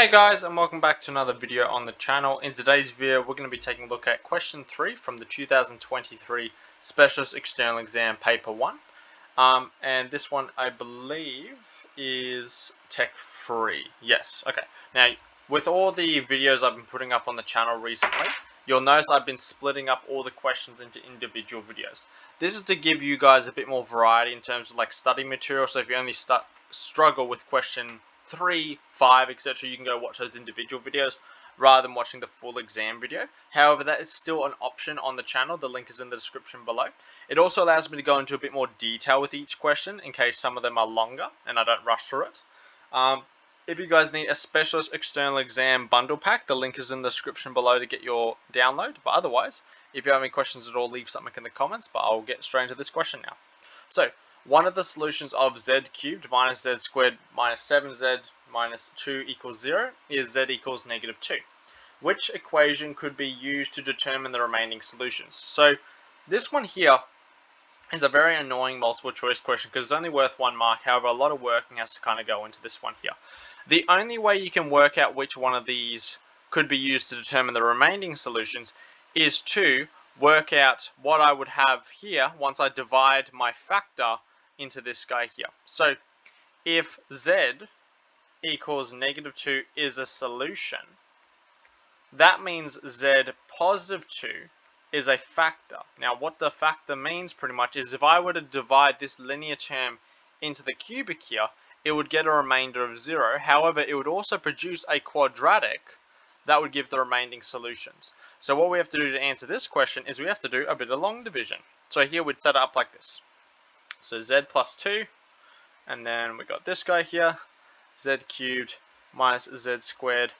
Hey guys, and welcome back to another video on the channel. In today's video we're going to be taking a look at question 3 from the 2023 Specialist External Exam Paper 1. And this one I believe is Tech 3. Yes, okay. Now with all the videos I've been putting up on the channel recently, you'll notice I've been splitting up all the questions into individual videos. This is to give you guys a bit more variety in terms of like study material, so if you only struggle with question 3, 5, etc., you can go watch those individual videos rather than watching the full exam video. However, that is still an option on the channel. The link is in the description below. It also allows me to go into a bit more detail with each question in case some of them are longer and I don't rush through it. If you guys need a Specialist External Exam bundle pack, the link is in the description below to get your download. But otherwise, if you have any questions at all, leave something in the comments, but I'll get straight into this question now. So, one of the solutions of z cubed minus z squared minus 7z minus 2 equals 0 is z equals negative 2. Which equation could be used to determine the remaining solutions? So this one here is a very annoying multiple choice question because it's only worth 1 mark. However, a lot of working has to kind of go into this one here. The only way you can work out which one of these could be used to determine the remaining solutions is to work out what I would have here once I divide my factor into this guy here. So if z equals negative 2 is a solution, that means z positive 2 is a factor. Now what the factor means pretty much is if I were to divide this linear term into the cubic here, it would get a remainder of 0. However, it would also produce a quadratic that would give the remaining solutions. So what we have to do to answer this question is we have to do a bit of long division. So here we'd set it up like this. So z plus 2, and then we got this guy here, z cubed minus z squared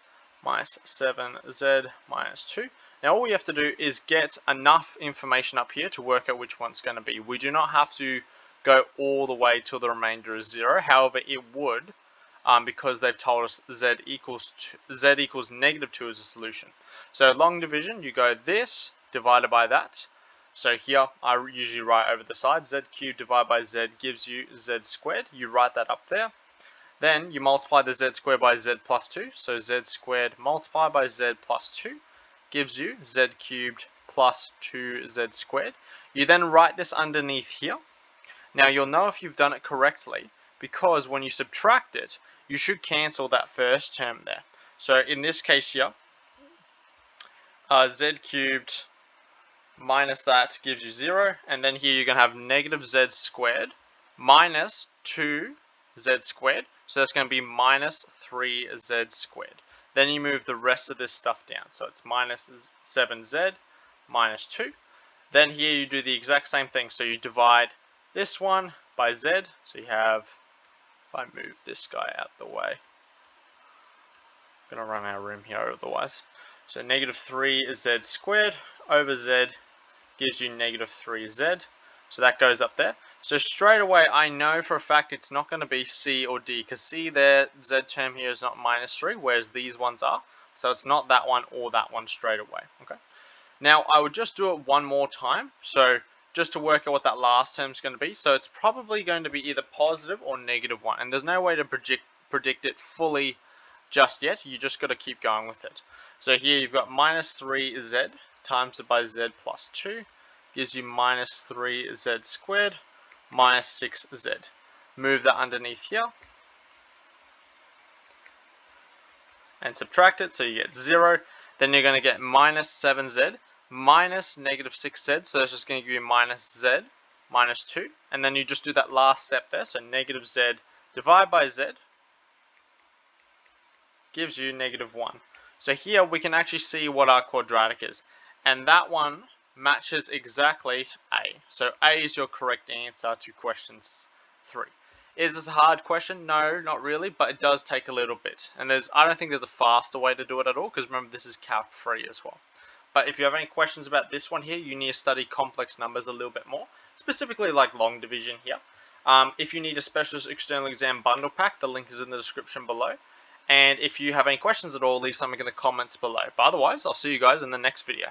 minus 7z minus 2. Now all we have to do is get enough information up here to work out which one's going to be. We do not have to go all the way till the remainder is 0. However, it would, because they've told us z equals negative 2 as a solution. So long division, you go this divided by that. So here I usually write over the side, z cubed divided by z gives you z squared. You write that up there. Then you multiply the z squared by z plus 2. So z squared multiplied by z plus 2 gives you z cubed plus 2z squared. You then write this underneath here. Now you'll know if you've done it correctly because when you subtract it, you should cancel that first term there. So in this case here, z cubed minus that gives you 0, and then here you're going to have negative z squared minus 2z squared, so that's going to be minus 3z squared. Then you move the rest of this stuff down, so it's minus 7z minus 2. Then here you do the exact same thing, so you divide this one by z, so you have, if I move this guy out the way, I'm going to run out of room here otherwise. So negative 3z squared over z gives you negative 3z, so that goes up there. So straight away I know for a fact it's not going to be C or D, because C there, z term here is not minus 3, whereas these ones are, so it's not that one or that one straight away. Okay. Now I would just do it one more time, so just to work out what that last term is going to be. So it's probably going to be either positive or negative 1, and there's no way to predict it fully just yet. You just got to keep going with it. So here you've got minus 3z times it by z plus 2 gives you minus 3z squared minus 6z. Move that underneath here and subtract it, so you get 0. Then you're going to get minus 7z minus negative 6z, so it's just going to give you minus z minus 2. And then you just do that last step there, so negative z divided by z gives you negative 1. So here we can actually see what our quadratic is, and that one matches exactly A. So A is your correct answer to questions 3. Is this a hard question? No, not really, but it does take a little bit. And I don't think there's a faster way to do it at all, because remember this is Cap 3 as well. But if you have any questions about this one here, you need to study complex numbers a little bit more, specifically like long division here. If you need a Specialist External Exam bundle pack, the link is in the description below. And if you have any questions at all, leave something in the comments below. But otherwise, I'll see you guys in the next video.